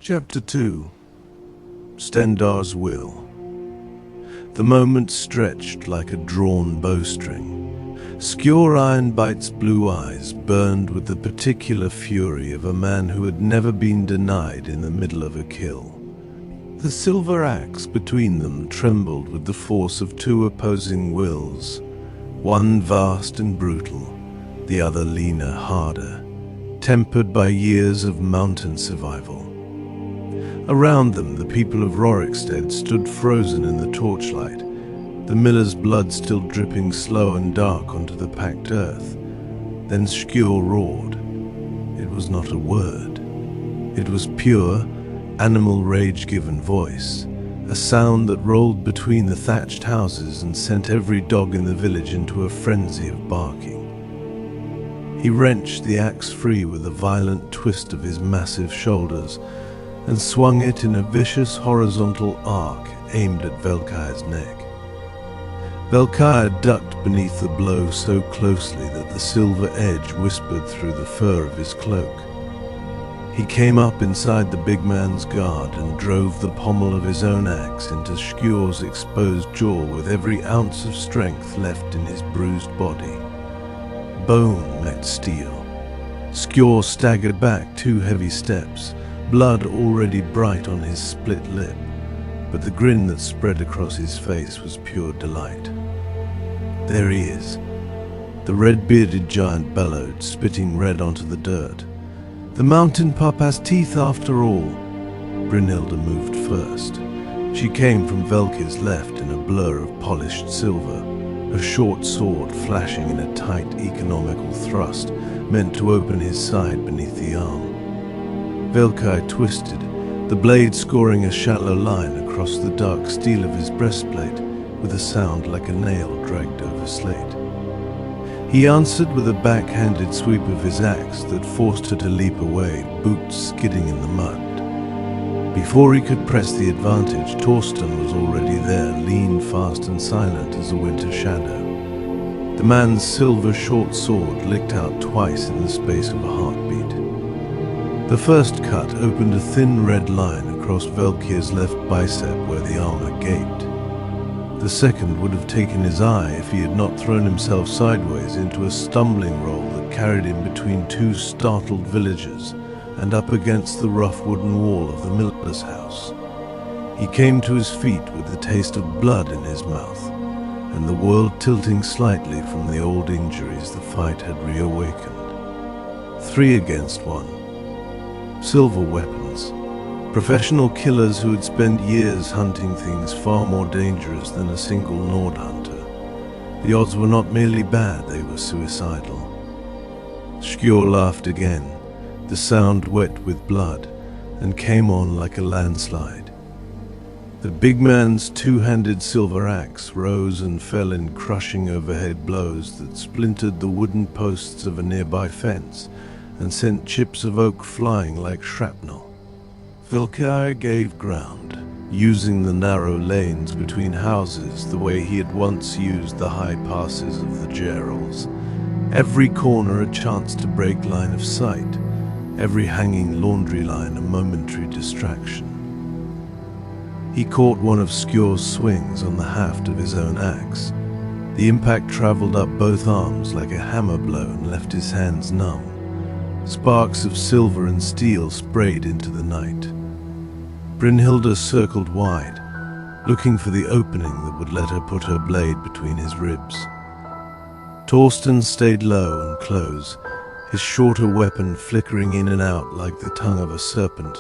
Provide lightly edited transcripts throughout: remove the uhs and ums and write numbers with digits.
Chapter 2. Stendar's Will. The moment stretched like a drawn bowstring. Skjor Ironbite's blue eyes burned with the particular fury of a man who had never been denied in the middle of a kill. The silver axe between them trembled with the force of two opposing wills, one vast and brutal, the other leaner, harder, tempered by years of mountain survival. Around them, the people of Rorikstead stood frozen in the torchlight, the miller's blood still dripping slow and dark onto the packed earth. Then Skjor roared. It was not a word. It was pure, animal rage-given voice, a sound that rolled between the thatched houses and sent every dog in the village into a frenzy of barking. He wrenched the axe free with a violent twist of his massive shoulders and swung it in a vicious horizontal arc aimed at Velkyre's neck. Velkyre ducked beneath the blow so closely that the silver edge whispered through the fur of his cloak. He came up inside the big man's guard and drove the pommel of his own axe into Skjor's exposed jaw with every ounce of strength left in his bruised body. Bone met steel. Skjor staggered back 2 heavy steps, blood already bright on his split lip, but the grin that spread across his face was pure delight. There he is. The red-bearded giant bellowed, spitting red onto the dirt. The mountain pup has teeth after all. Brynhilda moved first. She came from Velkyre's left in a blur of polished silver, her short sword flashing in a tight, economical thrust meant to open his side beneath the arm. Velkyre twisted, the blade scoring a shallow line across the dark steel of his breastplate with a sound like a nail dragged over slate. He answered with a backhanded sweep of his axe that forced her to leap away, boots skidding in the mud. Before he could press the advantage, Torsten was already there, lean, fast and silent as a winter shadow. The man's silver short sword licked out twice in the space of a heartbeat. The first cut opened a thin red line across Velkyre's left bicep where the armor gaped. The second would have taken his eye if he had not thrown himself sideways into a stumbling roll that carried him between 2 startled villagers and up against the rough wooden wall of the miller's house. He came to his feet with the taste of blood in his mouth, and the world tilting slightly from the old injuries the fight had reawakened. 3 against 1. Silver weapons. Professional killers who had spent years hunting things far more dangerous than a single Nord hunter. The odds were not merely bad, they were suicidal. Skjor laughed again, the sound wet with blood, and came on like a landslide. The big man's 2-handed silver axe rose and fell in crushing overhead blows that splintered the wooden posts of a nearby fence and sent chips of oak flying like shrapnel. Velkyre gave ground, using the narrow lanes between houses the way he had once used the high passes of the Gerals. Every corner a chance to break line of sight, every hanging laundry line a momentary distraction. He caught one of Skjor's swings on the haft of his own axe. The impact traveled up both arms like a hammer blow and left his hands numb. Sparks of silver and steel sprayed into the night. Brynhilda circled wide, looking for the opening that would let her put her blade between his ribs. Torsten stayed low and close, his shorter weapon flickering in and out like the tongue of a serpent,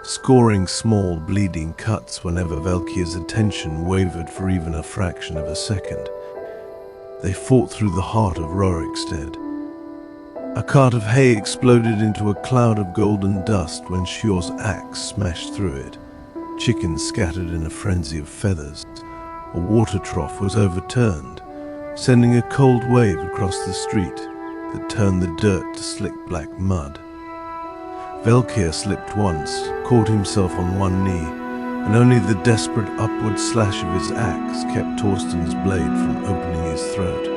scoring small bleeding cuts whenever Velkyre's attention wavered for even a fraction of a second. They fought through the heart of Rorikstead. A cart of hay exploded into a cloud of golden dust when Skjor's axe smashed through it. Chickens scattered in a frenzy of feathers. A water trough was overturned, sending a cold wave across the street that turned the dirt to slick black mud. Velkyre slipped once, caught himself on one knee, and only the desperate upward slash of his axe kept Torsten's blade from opening his throat.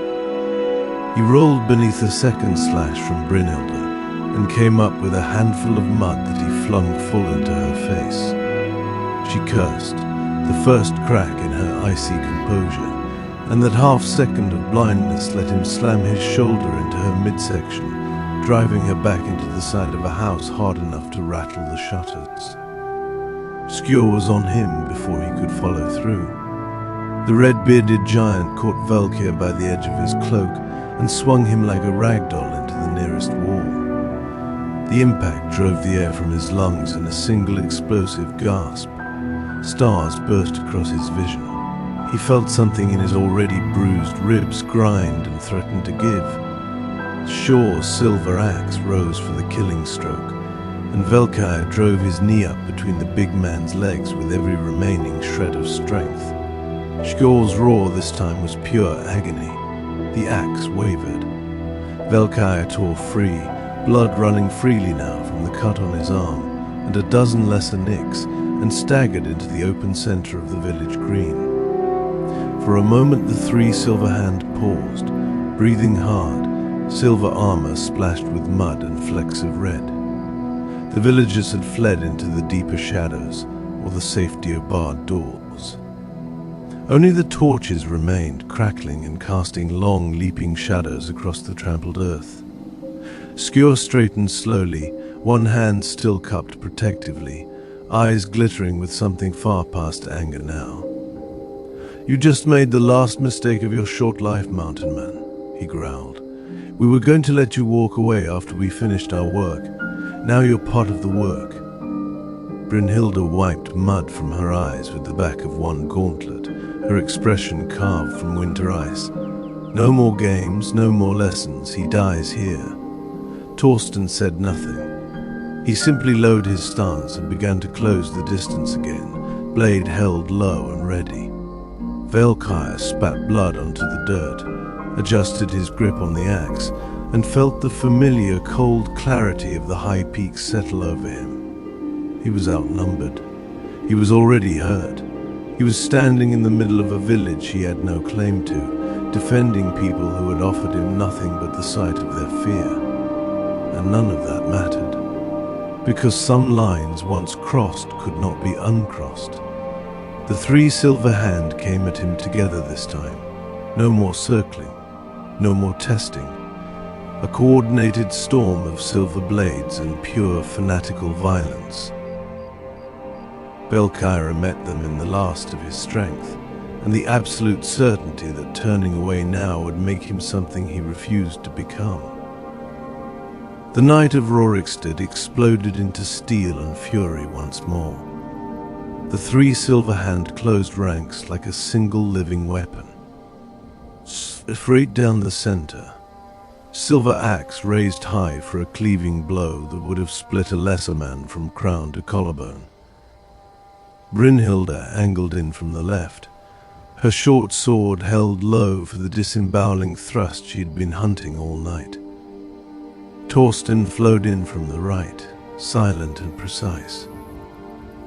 He rolled beneath a second slash from Brynhilda, and came up with a handful of mud that he flung full into her face. She cursed, the first crack in her icy composure, and that half-second of blindness let him slam his shoulder into her midsection, driving her back into the side of a house hard enough to rattle the shutters. Skjor was on him before he could follow through. The red-bearded giant caught Velkyre by the edge of his cloak and swung him like a rag doll into the nearest wall. The impact drove the air from his lungs in a single explosive gasp. Stars burst across his vision. He felt something in his already bruised ribs grind and threaten to give. Skjor's silver axe rose for the killing stroke, and Velkyre drove his knee up between the big man's legs with every remaining shred of strength. Skjor's roar this time was pure agony. The axe wavered. Velkyre tore free, blood running freely now from the cut on his arm, and a dozen lesser nicks, and staggered into the open center of the village green. For a moment the three Silverhand paused, breathing hard, silver armor splashed with mud and flecks of red. The villagers had fled into the deeper shadows, or the safety of barred doors. Only the torches remained, crackling and casting long, leaping shadows across the trampled earth. Skjor straightened slowly, one hand still cupped protectively, eyes glittering with something far past anger now. "You just made the last mistake of your short life, mountain man," he growled. "We were going to let you walk away after we finished our work. Now you're part of the work." Brynhilda wiped mud from her eyes with the back of one gauntlet, her expression carved from winter ice. "No more games, no more lessons, he dies here." Torsten said nothing. He simply lowered his stance and began to close the distance again, blade held low and ready. Velkyre spat blood onto the dirt, adjusted his grip on the axe, and felt the familiar cold clarity of the high peaks settle over him. He was outnumbered. He was already hurt. He was standing in the middle of a village he had no claim to, defending people who had offered him nothing but the sight of their fear. And none of that mattered, because some lines once crossed could not be uncrossed. The three Silverhand came at him together this time. No more circling, no more testing. A coordinated storm of silver blades and pure fanatical violence. Velkyre met them in the last of his strength, and the absolute certainty that turning away now would make him something he refused to become. The night of Rorikstead exploded into steel and fury once more. The three Silverhand closed ranks like a single living weapon. Straight down the center, silver axe raised high for a cleaving blow that would have split a lesser man from crown to collarbone. Brynhilda angled in from the left, her short sword held low for the disemboweling thrust she'd been hunting all night. Torsten flowed in from the right, silent and precise.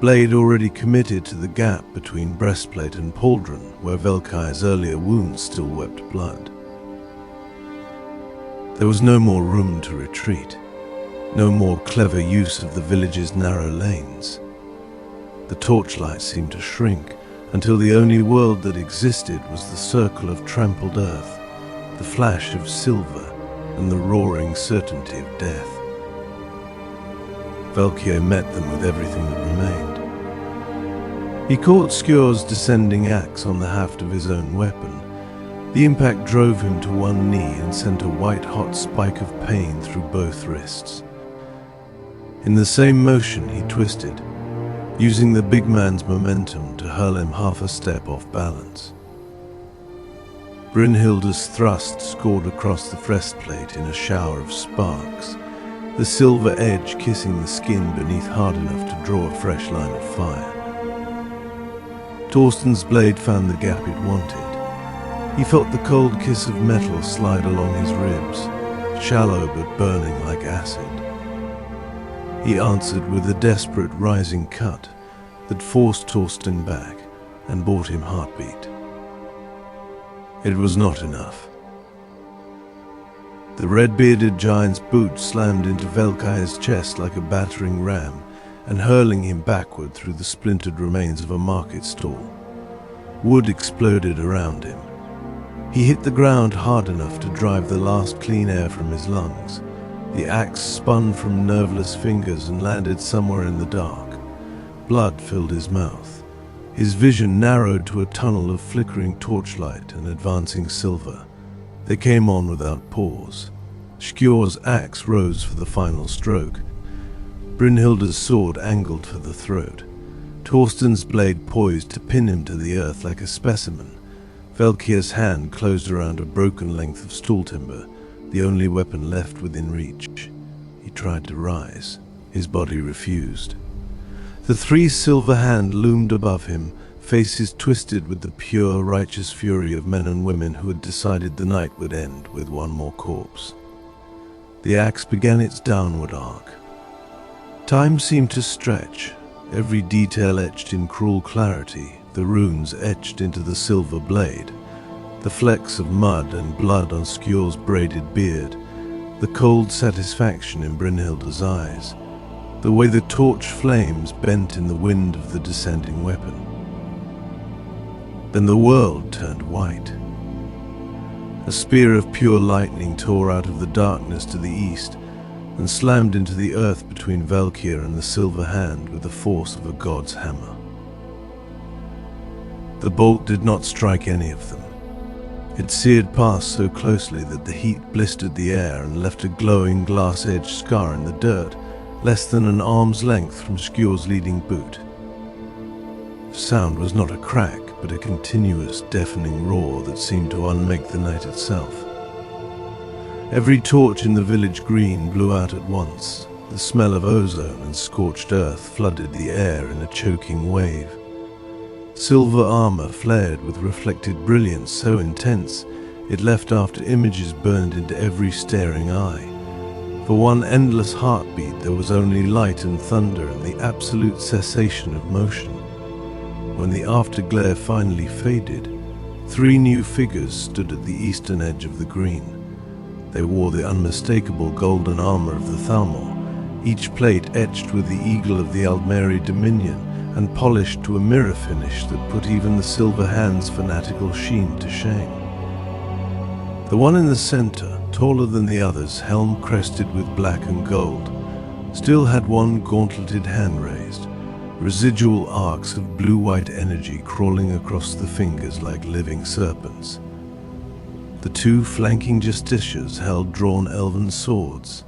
Blade already committed to the gap between breastplate and pauldron, where Velkyre's earlier wounds still wept blood. There was no more room to retreat, no more clever use of the village's narrow lanes. The torchlight seemed to shrink until the only world that existed was the circle of trampled earth, the flash of silver, and the roaring certainty of death. Velkyre met them with everything that remained. He caught Skjor's descending axe on the haft of his own weapon. The impact drove him to one knee and sent a white-hot spike of pain through both wrists. In the same motion he twisted, using the big man's momentum to hurl him half a step off balance. Brynhilda's thrust scored across the breastplate in a shower of sparks, the silver edge kissing the skin beneath hard enough to draw a fresh line of fire. Torsten's blade found the gap it wanted. He felt the cold kiss of metal slide along his ribs, shallow but burning like acid. He answered with a desperate rising cut that forced Torsten back and brought him heartbeat. It was not enough. The red-bearded giant's boot slammed into Velkyre's chest like a battering ram, and hurling him backward through the splintered remains of a market stall. Wood exploded around him. He hit the ground hard enough to drive the last clean air from his lungs. The axe spun from nerveless fingers and landed somewhere in the dark. Blood filled his mouth. His vision narrowed to a tunnel of flickering torchlight and advancing silver. They came on without pause. Skjor's axe rose for the final stroke. Brynhilda's sword angled for the throat. Torsten's blade poised to pin him to the earth like a specimen. Velkyre's hand closed around a broken length of stool timber, the only weapon left within reach. He tried to rise. His body refused. The three silver hand loomed above him, faces twisted with the pure, righteous fury of men and women who had decided the night would end with one more corpse. The axe began its downward arc. Time seemed to stretch, every detail etched in cruel clarity, the runes etched into the silver blade, the flecks of mud and blood on Skjor's braided beard, the cold satisfaction in Brynhilda's eyes, the way the torch flames bent in the wind of the descending weapon. Then the world turned white. A spear of pure lightning tore out of the darkness to the east and slammed into the earth between Velkyre and the silver hand with the force of a god's hammer. The bolt did not strike any of them. It seared past so closely that the heat blistered the air and left a glowing glass-edged scar in the dirt, less than an arm's length from Skjor's leading boot. The sound was not a crack, but a continuous, deafening roar that seemed to unmake the night itself. Every torch in the village green blew out at once. The smell of ozone and scorched earth flooded the air in a choking wave. Silver armor flared with reflected brilliance so intense it left after images burned into every staring eye. For one endless heartbeat there was only light and thunder and the absolute cessation of motion. When the afterglare finally faded, three new figures stood at the eastern edge of the green. They wore the unmistakable golden armor of the Thalmor, each plate etched with the eagle of the Aldmeri Dominion and polished to a mirror finish that put even the silver hand's fanatical sheen to shame. The one in the center, taller than the others, helm crested with black and gold, still had one gauntleted hand raised, residual arcs of blue-white energy crawling across the fingers like living serpents. The two flanking justiciars held drawn elven swords,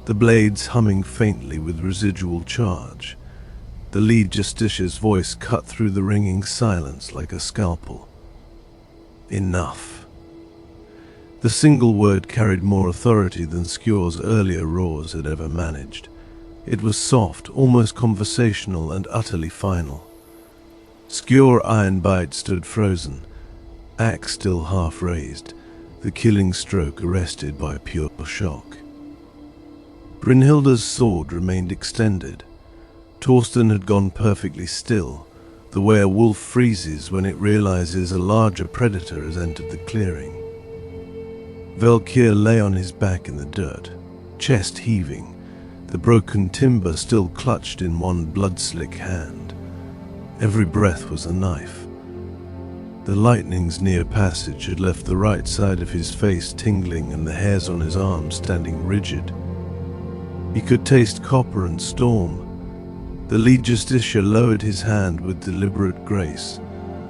the blades humming faintly with residual charge. The lead justiciar's voice cut through the ringing silence like a scalpel. Enough. The single word carried more authority than Skjor's earlier roars had ever managed. It was soft, almost conversational, and utterly final. Skjor Ironbite stood frozen, axe still half raised, the killing stroke arrested by pure shock. Brynhilda's sword remained extended. Torsten had gone perfectly still, the way a wolf freezes when it realizes a larger predator has entered the clearing. Velkyre lay on his back in the dirt, chest heaving, the broken timber still clutched in one blood-slick hand. Every breath was a knife. The lightning's near passage had left the right side of his face tingling and the hairs on his arms standing rigid. He could taste copper and storm. The lead justiciar lowered his hand with deliberate grace.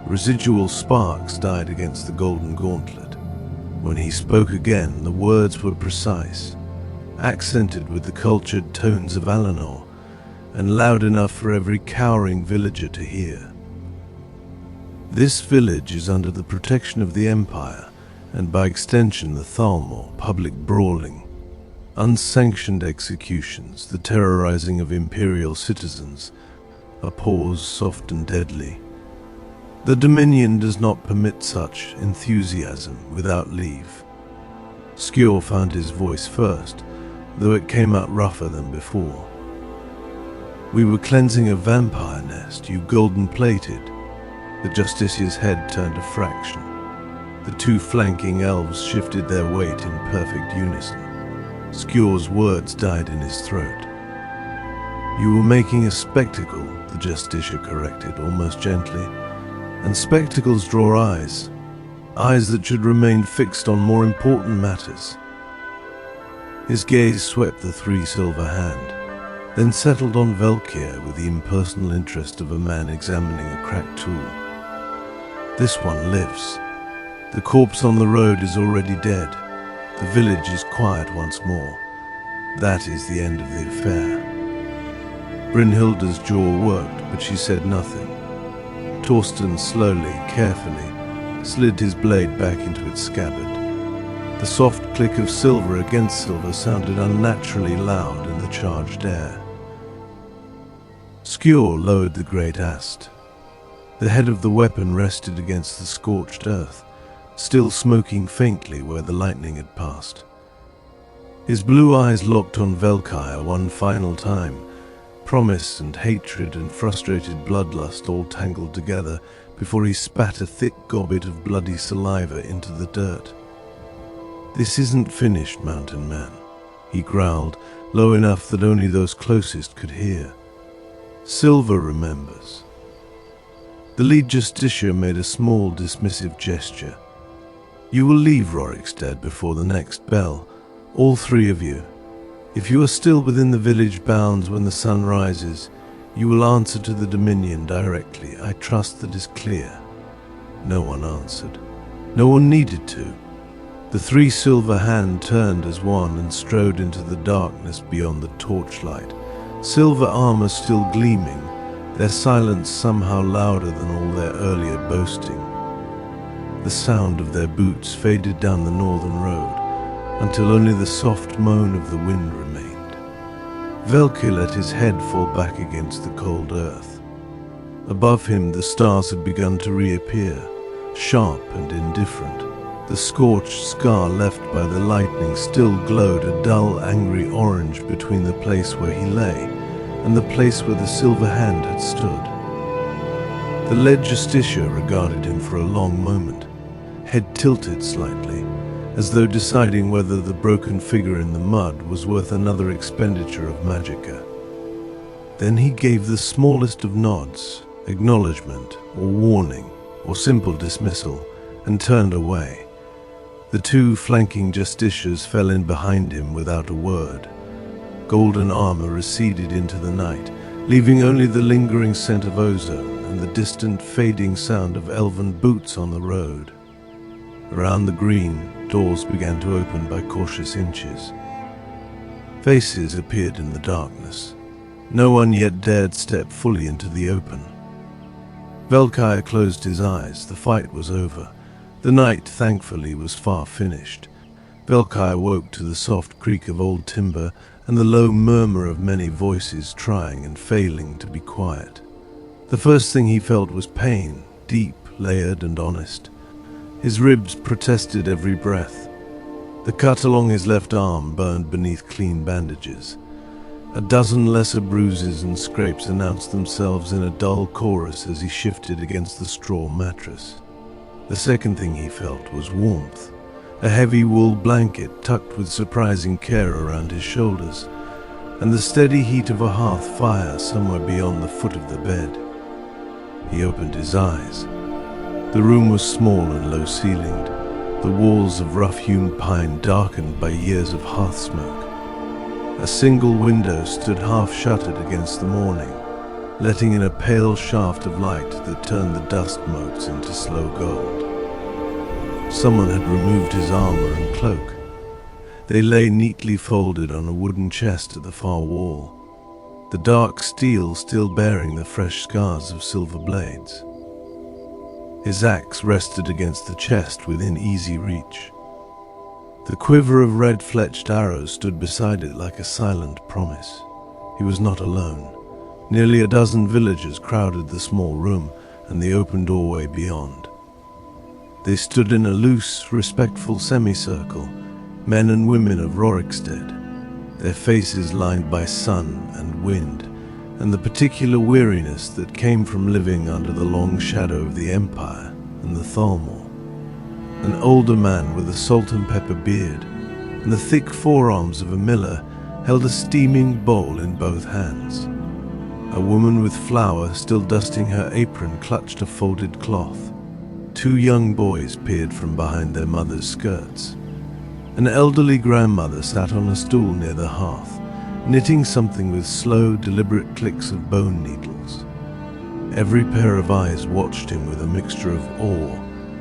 Residual sparks died against the golden gauntlet. When he spoke again, the words were precise, accented with the cultured tones of Alinor, and loud enough for every cowering villager to hear. This village is under the protection of the Empire, and by extension the Thalmor, public brawling, unsanctioned executions, the terrorizing of imperial citizens, a pause soft and deadly. The Dominion does not permit such enthusiasm without leave. Skjor found his voice first, though it came out rougher than before. We were cleansing a vampire nest, you golden-plated. The justiciar's head turned a fraction. The two flanking elves shifted their weight in perfect unison. Skjor's words died in his throat. "You were making a spectacle," the Justicia corrected, almost gently. "And spectacles draw eyes. Eyes that should remain fixed on more important matters." His gaze swept the three silver hand, then settled on Velkyre with the impersonal interest of a man examining a cracked tool. "This one lives. The corpse on the road is already dead. The village is quiet once more. That is the end of the affair." Brynhilda's jaw worked, but she said nothing. Torsten slowly, carefully, slid his blade back into its scabbard. The soft click of silver against silver sounded unnaturally loud in the charged air. Skjor lowered the great ast. The head of the weapon rested against the scorched earth, still smoking faintly where the lightning had passed. His blue eyes locked on Velkyre one final time, promise and hatred and frustrated bloodlust all tangled together, before he spat a thick gobbet of bloody saliva into the dirt. "This isn't finished, Mountain Man," he growled, low enough that only those closest could hear. "Silver remembers." The lead Justicia made a small, dismissive gesture. "You will leave Rorikstead before the next bell, all three of you. If you are still within the village bounds when the sun rises, you will answer to the Dominion directly. I trust that is clear." No one answered. No one needed to. The three silver hand turned as one and strode into the darkness beyond the torchlight, silver armor still gleaming, their silence somehow louder than all their earlier boasting. The sound of their boots faded down the northern road, until only the soft moan of the wind remained. Velkyre let his head fall back against the cold earth. Above him the stars had begun to reappear, sharp and indifferent. The scorched scar left by the lightning still glowed a dull, angry orange between the place where he lay and the place where the silver hand had stood. The lead Justicia regarded him for a long moment, head tilted slightly, as though deciding whether the broken figure in the mud was worth another expenditure of magicka. Then he gave the smallest of nods, acknowledgement, or warning, or simple dismissal, and turned away. The two flanking Justicias fell in behind him without a word. Golden armor receded into the night, leaving only the lingering scent of ozone and the distant fading sound of elven boots on the road. Around the green, doors began to open by cautious inches. Faces appeared in the darkness. No one yet dared step fully into the open. Velkyre closed his eyes. The fight was over. The night, thankfully, was far finished. Velkyre woke to the soft creak of old timber and the low murmur of many voices trying and failing to be quiet. The first thing he felt was pain, deep, layered, and honest. His ribs protested every breath. The cut along his left arm burned beneath clean bandages. A dozen lesser bruises and scrapes announced themselves in a dull chorus as he shifted against the straw mattress. The second thing he felt was warmth, a heavy wool blanket tucked with surprising care around his shoulders, and the steady heat of a hearth fire somewhere beyond the foot of the bed. He opened his eyes. The room was small and low-ceilinged, the walls of rough-hewn pine darkened by years of hearth smoke. A single window stood half-shuttered against the morning, letting in a pale shaft of light that turned the dust motes into slow gold. Someone had removed his armor and cloak. They lay neatly folded on a wooden chest at the far wall, the dark steel still bearing the fresh scars of silver blades. His axe rested against the chest within easy reach. The quiver of red-fletched arrows stood beside it like a silent promise. He was not alone. Nearly a dozen villagers crowded the small room and the open doorway beyond. They stood in a loose, respectful semicircle, men and women of Rorikstead, their faces lined by sun and wind, and the particular weariness that came from living under the long shadow of the Empire and the Thalmor. an older man with a salt and pepper beard, and the thick forearms of a miller held a steaming bowl in both hands. A woman with flour still dusting her apron clutched a folded cloth. Two young boys peered from behind their mother's skirts. An elderly grandmother sat on a stool near the hearth, knitting something with slow, deliberate clicks of bone needles. Every pair of eyes watched him with a mixture of awe,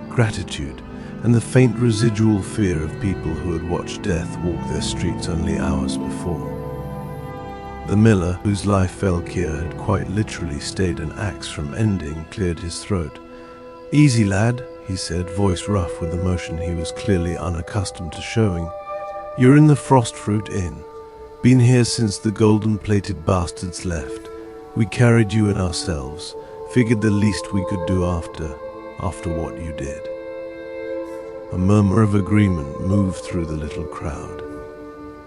gratitude, and the faint residual fear of people who had watched death walk their streets only hours before. The miller, whose life Velkyre had quite literally stayed an axe from ending, cleared his throat. "Easy, lad," he said, voice rough with emotion he was clearly unaccustomed to showing. "You're in the Frostfruit Inn. Been here since the golden-plated bastards left. We carried you in ourselves. Figured the least we could do after what you did." A murmur of agreement moved through the little crowd.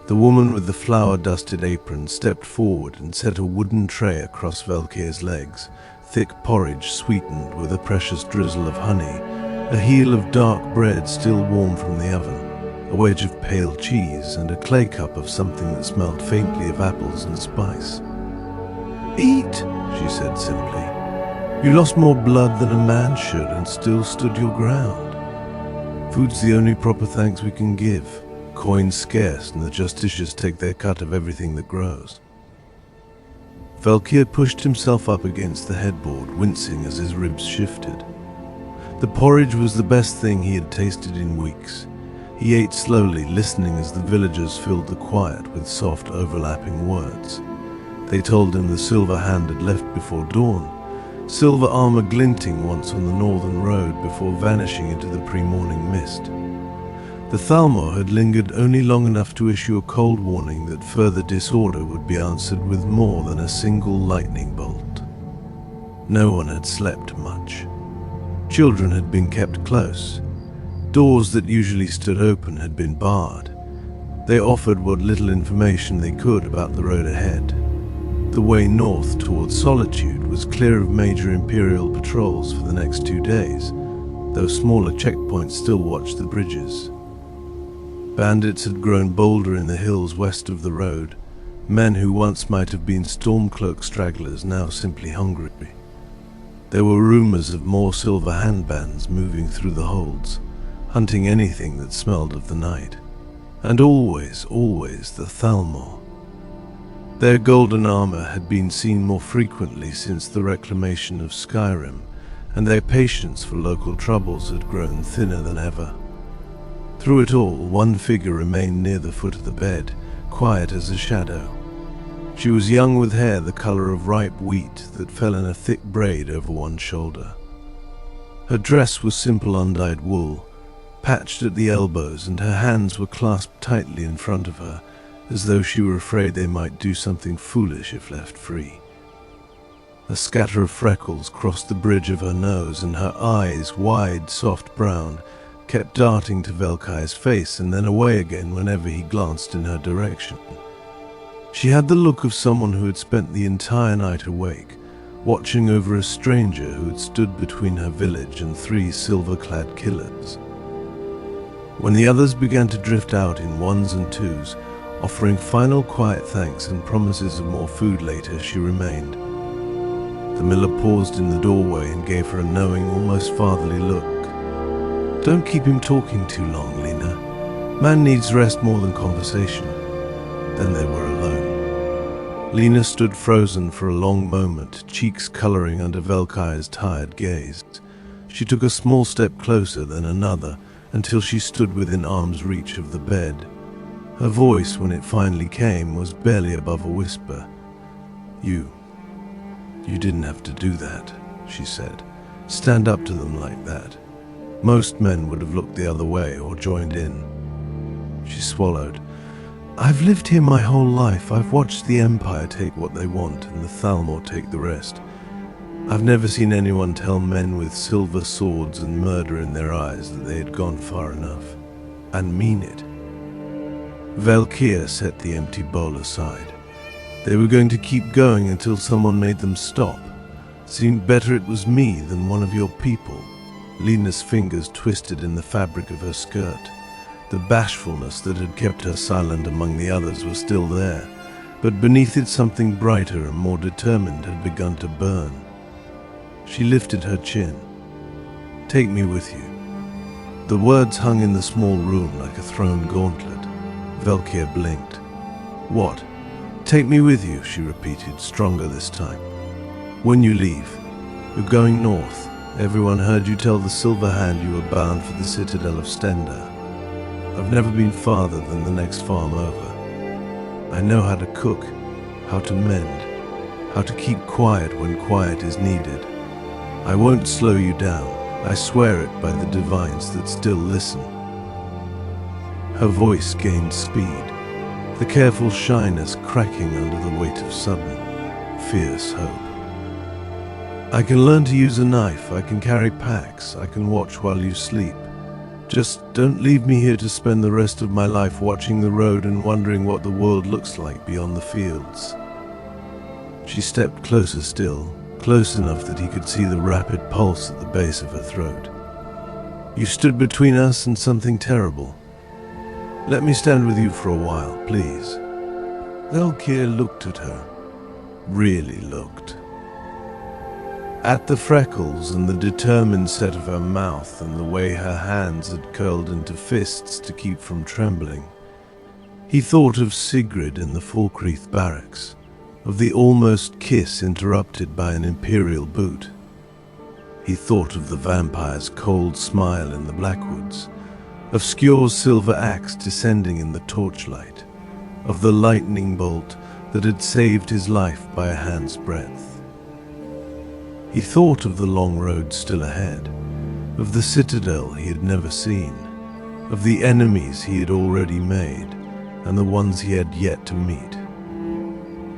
The woman with the flour-dusted apron stepped forward and set a wooden tray across Velkyre's legs, thick porridge sweetened with a precious drizzle of honey, a heel of dark bread still warm from the oven, a wedge of pale cheese, and a clay cup of something that smelled faintly of apples and spice. "Eat," she said simply. "You lost more blood than a man should and still stood your ground. Food's the only proper thanks we can give. Coin's scarce and the justiciars take their cut of everything that grows." Velkyre pushed himself up against the headboard, wincing as his ribs shifted. The porridge was the best thing he had tasted in weeks. He ate slowly, listening as the villagers filled the quiet with soft, overlapping words. They told him the Silver Hand had left before dawn, silver armor glinting once on the northern road before vanishing into the pre-morning mist. The Thalmor had lingered only long enough to issue a cold warning that further disorder would be answered with more than a single lightning bolt. No one had slept much. Children had been kept close. Doors that usually stood open had been barred. They offered what little information they could about the road ahead. The way north towards Solitude was clear of major Imperial patrols for the next 2 days, though smaller checkpoints still watched the bridges. Bandits had grown bolder in the hills west of the road, men who once might have been Stormcloak stragglers now simply hungry. There were rumors of more silver handbands moving through the holds, hunting anything that smelled of the night. And always the Thalmor. Their golden armor had been seen more frequently since the reclamation of Skyrim, and their patience for local troubles had grown thinner than ever. Through it all, one figure remained near the foot of the bed, quiet as a shadow. She was young with hair the color of ripe wheat that fell in a thick braid over one shoulder. Her dress was simple undyed wool, patched at the elbows, and her hands were clasped tightly in front of her, as though she were afraid they might do something foolish if left free. A scatter of freckles crossed the bridge of her nose, and her eyes, wide, soft brown, kept darting to Velkyre's face and then away again whenever he glanced in her direction. She had the look of someone who had spent the entire night awake, watching over a stranger who had stood between her village and 3 silver-clad killers. When the others began to drift out in ones and twos, offering final quiet thanks and promises of more food later, she remained. The miller paused in the doorway and gave her a knowing, almost fatherly look. "Don't keep him talking too long, Lena. Man needs rest more than conversation." Then they were alone. Lena stood frozen for a long moment, cheeks coloring under Velkyre's tired gaze. She took a small step closer, then another, until she stood within arm's reach of the bed. Her voice, when it finally came, was barely above a whisper. You didn't have to do that," she said. "Stand up to them like that. Most men would have looked the other way or joined in." She swallowed. "I've lived here my whole life. I've watched the Empire take what they want and the Thalmor take the rest. I've never seen anyone tell men with silver swords and murder in their eyes that they had gone far enough. And mean it." Velkyre set the empty bowl aside. They were going to keep going until someone made them stop. Seemed better it was me than one of your people. Lena's fingers twisted in the fabric of her skirt. The bashfulness that had kept her silent among the others was still there, but beneath it something brighter and more determined had begun to burn. She lifted her chin. "Take me with you." The words hung in the small room like a thrown gauntlet. Velkyre blinked. "What? Take me with you," she repeated, stronger this time. "When you leave, you're going north. Everyone heard you tell the Silver Hand you were bound for the citadel of Stendar. I've never been farther than the next farm over. I know how to cook, how to mend, how to keep quiet when quiet is needed. I won't slow you down. I swear it by the divines that still listen." Her voice gained speed, the careful shyness cracking under the weight of sudden, fierce hope. "I can learn to use a knife, I can carry packs, I can watch while you sleep. Just don't leave me here to spend the rest of my life watching the road and wondering what the world looks like beyond the fields." She stepped closer still, close enough that he could see the rapid pulse at the base of her throat. "You stood between us and something terrible. Let me stand with you for a while, please." Velkyre looked at her. Really looked. At the freckles and the determined set of her mouth and the way her hands had curled into fists to keep from trembling. He thought of Sigrid in the Falkreath barracks, of the almost kiss interrupted by an imperial boot. He thought of the vampire's cold smile in the Blackwoods, of Skjor's silver axe descending in the torchlight, of the lightning bolt that had saved his life by a hand's breadth. He thought of the long road still ahead, of the citadel he had never seen, of the enemies he had already made, and the ones he had yet to meet.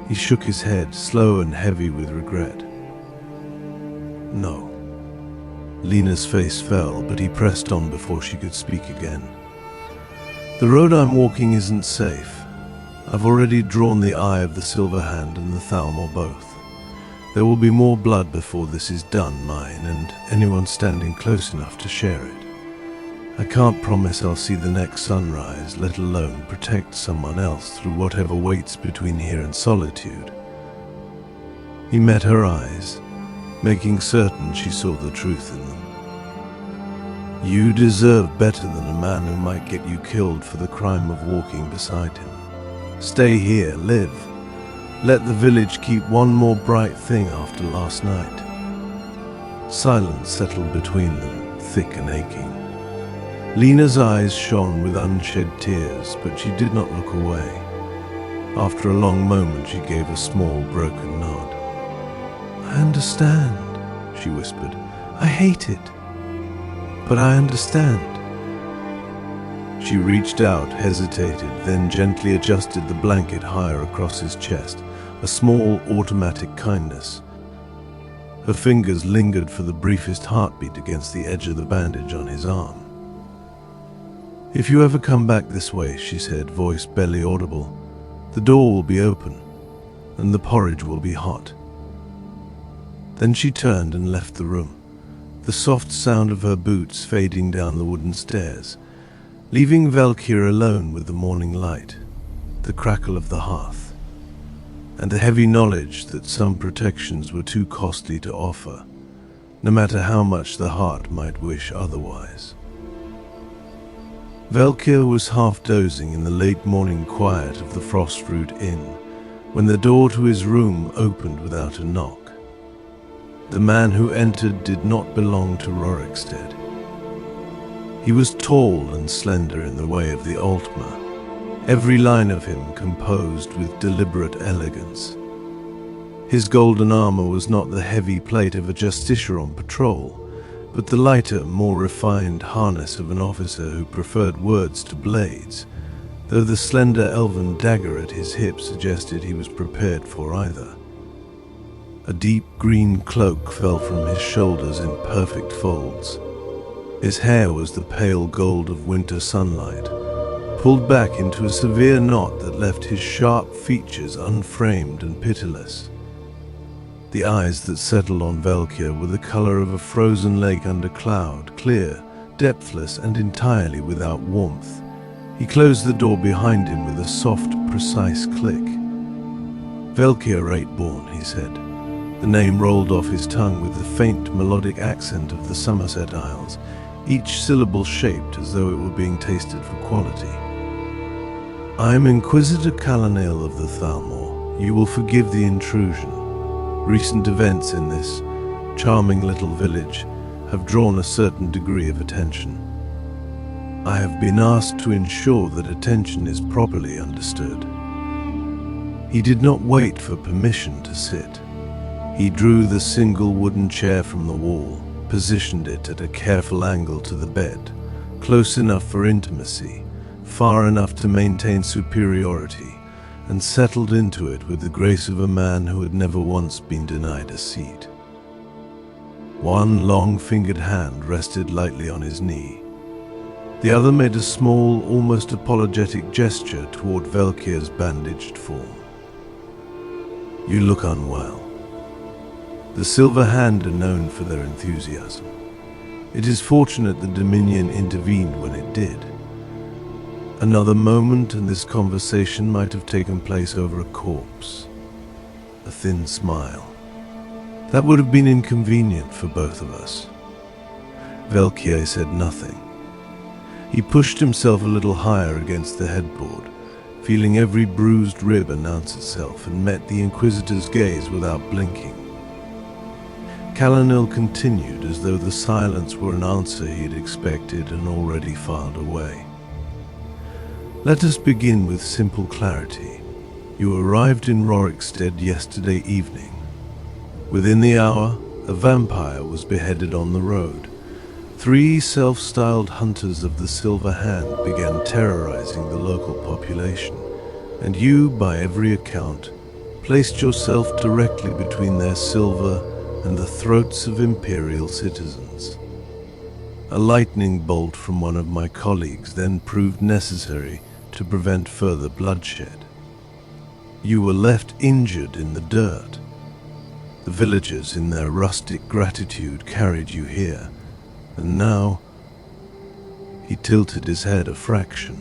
He shook his head, slow and heavy with regret. "No." Lena's face fell, but he pressed on before she could speak again. "The road I'm walking isn't safe. I've already drawn the eye of the Silver Hand and the Thalm, or both. There will be more blood before this is done, mine and anyone standing close enough to share it. I can't promise I'll see the next sunrise, let alone protect someone else through whatever waits between here and solitude." He met her eyes, making certain she saw the truth in them. "You deserve better than a man who might get you killed for the crime of walking beside him. Stay here, live. Let the village keep one more bright thing after last night." Silence settled between them, thick and aching. Lena's eyes shone with unshed tears, but she did not look away. After a long moment she gave a small, broken nod. "I understand," she whispered. "I hate it, but I understand." She reached out, hesitated, then gently adjusted the blanket higher across his chest, a small automatic kindness. Her fingers lingered for the briefest heartbeat against the edge of the bandage on his arm. "If you ever come back this way," she said, voice barely audible, "the door will be open, and the porridge will be hot." Then she turned and left the room, the soft sound of her boots fading down the wooden stairs, leaving Velkyre alone with the morning light, the crackle of the hearth, and the heavy knowledge that some protections were too costly to offer, no matter how much the heart might wish otherwise. Velkyre was half dozing in the late morning quiet of the Frostfruit Inn when the door to his room opened without a knock. The man who entered did not belong to Rorikstead. He was tall and slender in the way of the Altmer, every line of him composed with deliberate elegance. His golden armor was not the heavy plate of a justiciar on patrol, but the lighter, more refined harness of an officer who preferred words to blades, though the slender elven dagger at his hip suggested he was prepared for either. A deep green cloak fell from his shoulders in perfect folds. His hair was the pale gold of winter sunlight, pulled back into a severe knot that left his sharp features unframed and pitiless. The eyes that settled on Velkyre were the color of a frozen lake under cloud, clear, depthless, and entirely without warmth. He closed the door behind him with a soft, precise click. "Velkyre 8-born," he said. The name rolled off his tongue with the faint, melodic accent of the Somerset Isles, each syllable shaped as though it were being tasted for quality. "I am Inquisitor Calanel of the Thalmor. You will forgive the intrusion. Recent events in this charming little village have drawn a certain degree of attention. I have been asked to ensure that attention is properly understood." He did not wait for permission to sit. He drew the single wooden chair from the wall, positioned it at a careful angle to the bed, close enough for intimacy, far enough to maintain superiority, and settled into it with the grace of a man who had never once been denied a seat. One long-fingered hand rested lightly on his knee. The other made a small, almost apologetic gesture toward Velkyre's bandaged form. "You look unwell." The Silver Hand are known for their enthusiasm. It is fortunate the Dominion intervened when it did. Another moment and this conversation might have taken place over a corpse. A thin smile. "That would have been inconvenient for both of us." Velkyre said nothing. He pushed himself a little higher against the headboard, feeling every bruised rib announce itself, and met the Inquisitor's gaze without blinking. Calanel continued as though the silence were an answer he had expected and already filed away. "Let us begin with simple clarity. You arrived in Rorikstead yesterday evening. Within the hour, a vampire was beheaded on the road. 3 self-styled hunters of the Silver Hand began terrorizing the local population, and you, by every account, placed yourself directly between their silver and the throats of imperial citizens. A lightning bolt from one of my colleagues then proved necessary to prevent further bloodshed. You were left injured in the dirt. The villagers, in their rustic gratitude, carried you here, and now..." He tilted his head a fraction.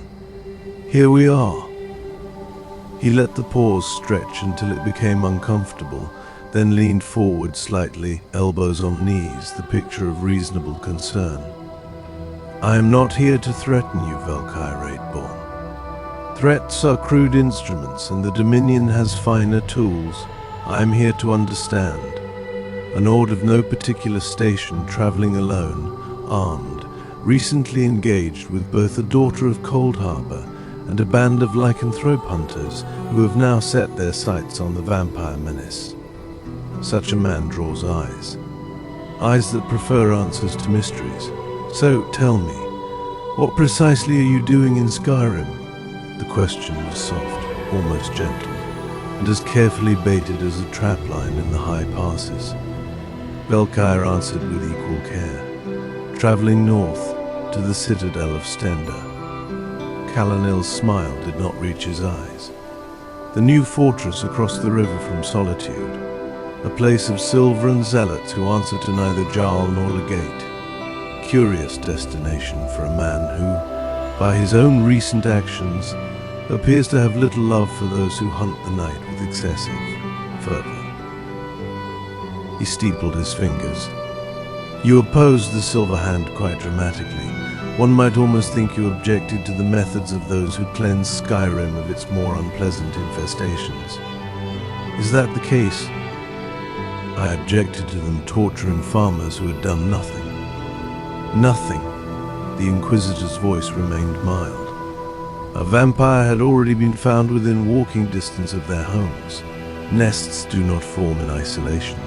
"Here we are." He let the pause stretch until it became uncomfortable, then leaned forward slightly, elbows on knees, the picture of reasonable concern. "I am not here to threaten you, Velkyre 8-born. Threats are crude instruments, and the Dominion has finer tools. I am here to understand. An Ord of no particular station, traveling alone, armed, recently engaged with both a daughter of Cold Harbor and a band of lycanthrope hunters who have now set their sights on the vampire menace. Such a man draws eyes. Eyes that prefer answers to mysteries. So, tell me, what precisely are you doing in Skyrim?" The question was soft, almost gentle, and as carefully baited as a trapline in the high passes. Velkyre answered with equal care. "Traveling north to the citadel of Stenda." Calanel's smile did not reach his eyes. "The new fortress across the river from Solitude. A place of silver and zealots who answer to neither Jarl nor Legate. Curious destination for a man who, by his own recent actions, appears to have little love for those who hunt the night with excessive fervor." He steepled his fingers. "You opposed the Silver Hand quite dramatically. One might almost think you objected to the methods of those who cleansed Skyrim of its more unpleasant infestations. Is that the case?" "I objected to them torturing farmers who had done nothing." "Nothing." The Inquisitor's voice remained mild. "A vampire had already been found within walking distance of their homes. Nests do not form in isolation.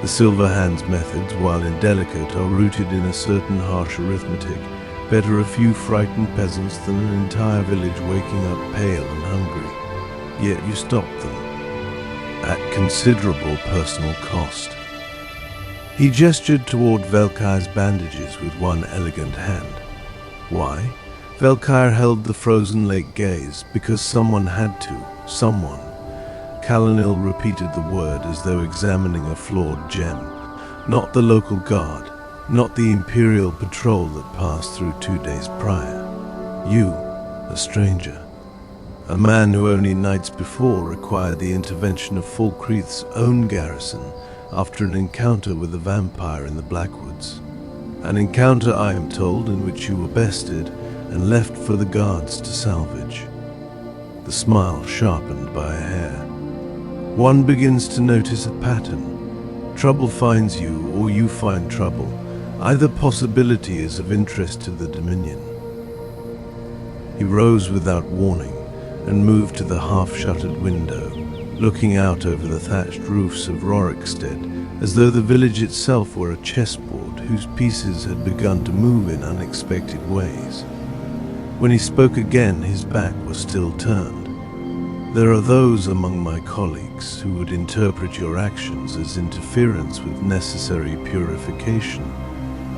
The Silver Hand's methods, while indelicate, are rooted in a certain harsh arithmetic. Better a few frightened peasants than an entire village waking up pale and hungry. Yet you stopped them, at considerable personal cost." He gestured toward Velkyre's bandages with one elegant hand. Why? Velkyre held the frozen lake gaze. Because someone had to. Someone. Calanil repeated the word as though examining a flawed gem. Not the local guard, not the Imperial patrol that passed through 2 days prior. You, a stranger. A man who only nights before required the intervention of Falkreath's own garrison after an encounter with a vampire in the Blackwoods. An encounter, I am told, in which you were bested and left for the guards to salvage. The smile sharpened by a hair. One begins to notice a pattern. Trouble finds you, or you find trouble. Either possibility is of interest to the Dominion. He rose without warning and moved to the half-shuttered window, looking out over the thatched roofs of Rorikstead, as though the village itself were a chessboard whose pieces had begun to move in unexpected ways. When he spoke again, his back was still turned. There are those among my colleagues who would interpret your actions as interference with necessary purification.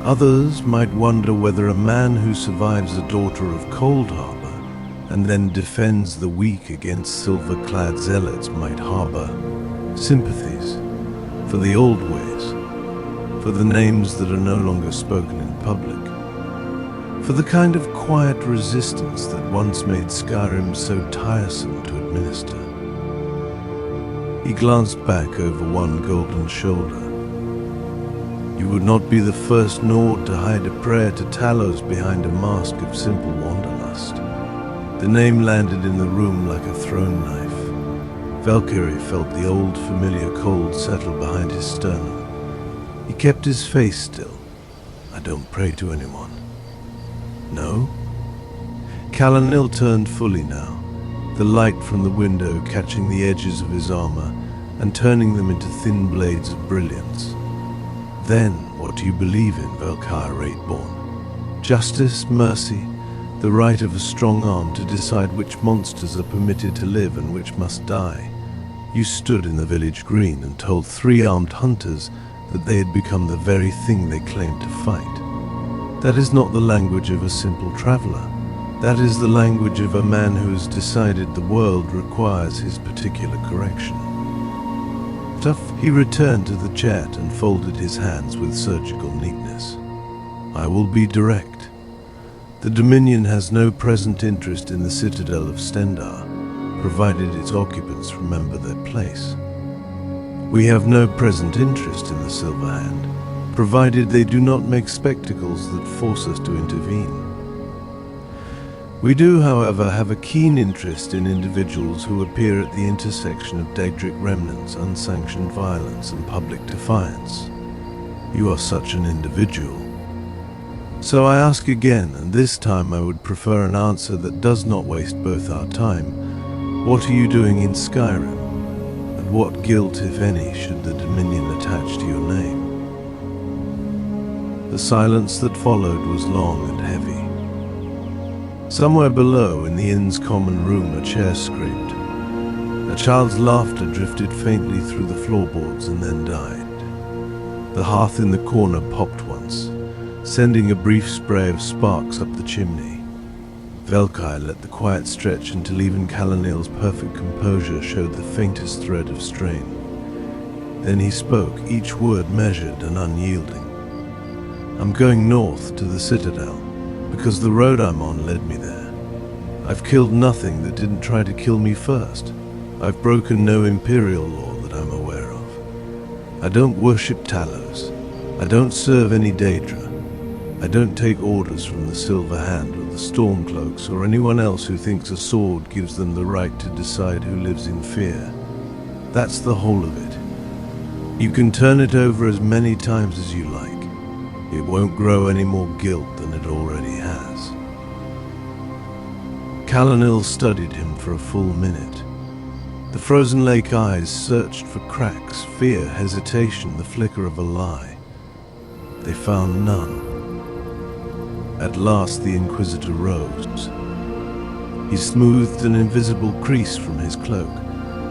Others might wonder whether a man who survives a daughter of Coldharbour and then defends the weak against silver-clad zealots might harbor sympathies for the old ways, for the names that are no longer spoken in public, for the kind of quiet resistance that once made Skyrim so tiresome to administer. He glanced back over one golden shoulder. You would not be the first Nord to hide a prayer to Talos behind a mask of simple wanderlust. The name landed in the room like a thrown knife. Velkyre felt the old familiar cold settle behind his sternum. He kept his face still. I don't pray to anyone. No? Calanil turned fully now, the light from the window catching the edges of his armor and turning them into thin blades of brilliance. Then, what do you believe in, Velkyre Eightborn? Justice, mercy, the right of a strong arm to decide which monsters are permitted to live and which must die. You stood in the village green and told 3 armed hunters that they had become the very thing they claimed to fight. That is not the language of a simple traveler. That is the language of a man who has decided the world requires his particular correction. He returned to the chat and folded his hands with surgical neatness. I will be direct. The Dominion has no present interest in the citadel of Stendar, provided its occupants remember their place. We have no present interest in the Silver Hand, provided they do not make spectacles that force us to intervene. We do, however, have a keen interest in individuals who appear at the intersection of Daedric remnants, unsanctioned violence, and public defiance. You are such an individual. So I ask again, and this time I would prefer an answer that does not waste both our time. What are you doing in Skyrim? And what guilt, if any, should the Dominion attach to your name? The silence that followed was long and heavy. Somewhere below, in the inn's common room, a chair scraped. A child's laughter drifted faintly through the floorboards and then died. The hearth in the corner popped once, sending a brief spray of sparks up the chimney. Velkyre let the quiet stretch until even Calanil's perfect composure showed the faintest thread of strain. Then he spoke, each word measured and unyielding. I'm going north to the Citadel, because the road I'm on led me there. I've killed nothing that didn't try to kill me first. I've broken no Imperial law that I'm aware of. I don't worship Talos. I don't serve any Daedra. I don't take orders from the Silver Hand or the Stormcloaks or anyone else who thinks a sword gives them the right to decide who lives in fear. That's the whole of it. You can turn it over as many times as you like. It won't grow any more guilt than it already has. Calanil studied him for a full minute. The frozen lake eyes searched for cracks, fear, hesitation, the flicker of a lie. They found none. At last the Inquisitor rose. He smoothed an invisible crease from his cloak,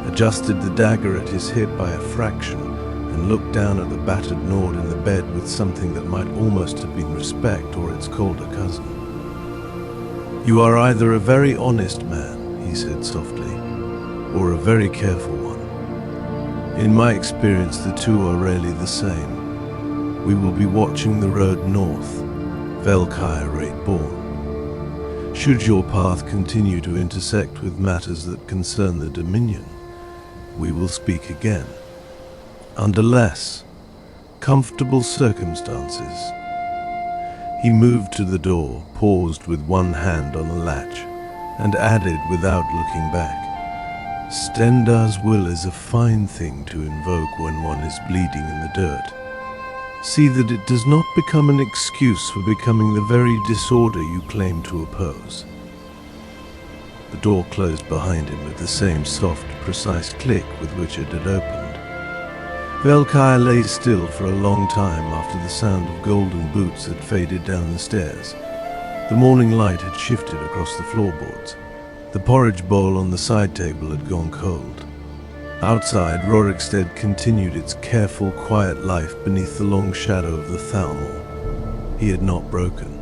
adjusted the dagger at his hip by a fraction, and looked down at the battered Nord in the bed with something that might almost have been respect or its colder cousin. You are either a very honest man, he said softly, or a very careful one. In my experience, the two are rarely the same. We will be watching the road north, Velkyre Born. Should your path continue to intersect with matters that concern the Dominion, we will speak again. Under less comfortable circumstances. He moved to the door, paused with one hand on the latch, and added without looking back, Stendar's will is a fine thing to invoke when one is bleeding in the dirt. See that it does not become an excuse for becoming the very disorder you claim to oppose. The door closed behind him with the same soft, precise click with which it had opened. Velkyre lay still for a long time after the sound of golden boots had faded down the stairs. The morning light had shifted across the floorboards. The porridge bowl on the side table had gone cold. Outside, Rorikstead continued its careful, quiet life beneath the long shadow of the Thalmor. He had not broken.